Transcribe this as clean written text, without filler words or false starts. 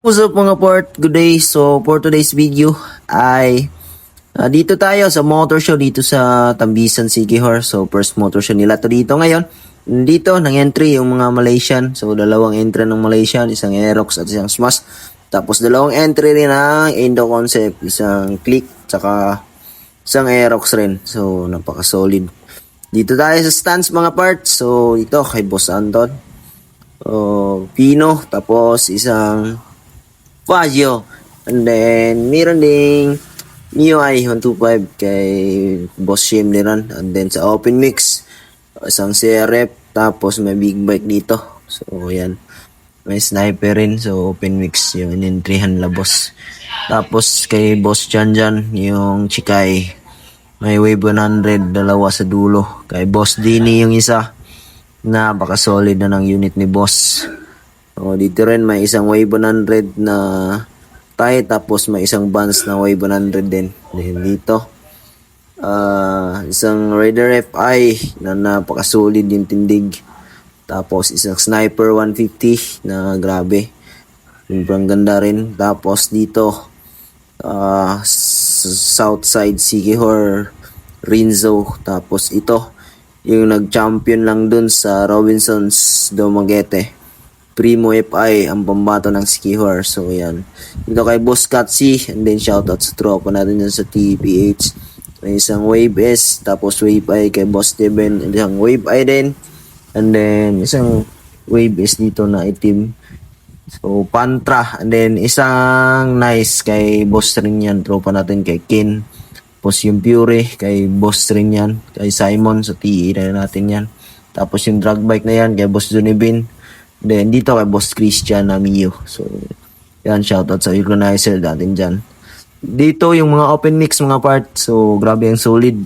What's up mga port? Good day. So for today's video ay dito tayo sa motor show dito sa Tambisan Siquijor. So first motor show nila to dito ngayon. Dito nang entry yung mga Malaysian. So dalawang entry ng Malaysian, isang Aerox at isang Smash. Tapos dalawang entry rin ng Indo Concept, isang Click tsaka isang Aerox rin. So napaka-solid. Dito tayo sa stands mga parts. So ito kay Boss Anton. Pino, tapos isang Fazio. And then, meron ding MIUI 125 kay Boss Shim Liran. And then, sa open mix, isang CRF, tapos may big bike dito. So, yan. May sniper rin. So, open mix yung inentrihan labos. Tapos, kay Boss Janjan, yung Chikay. May Wave 100, dalawa sa dulo. Kay Boss Dini yung isa. Napaka-solid na ng unit ni Boss. Dito rin may isang Wave 100 na tie, tapos may isang Vans na Wave 100 din. Then dito, isang Raider FI na napaka-solid yung tindig. Tapos isang Sniper 150 na grabe. Sobrang ganda rin. Tapos dito, Southside Siquijor Rinzo. Tapos ito, yung nag-champion lang dun sa Robinsons Dumaguete. Primo FI, ang pambato ng Siquijor. So, yan. Dito kay Boss Katsi. And then, shoutout sa tropa natin dyan sa TPH. May isang Wave S. Tapos, Wave I kay Boss Steven. And isang Wave I din. And then, isang Wave S dito na itim. So, Pantra. And then, isang Nice kay Boss rin yan. Tropa natin kay Kin. Tapos, yung Pure kay Boss rin yan. Kay Simon sa TE na natin yan. Tapos, yung drag bike na yan kay Boss Junibin. Then, dito kay Boss Christian na Mio. So, yan, shoutout sa organizer natin dyan. Dito, yung mga open mix, mga part. So, grabe ang solid.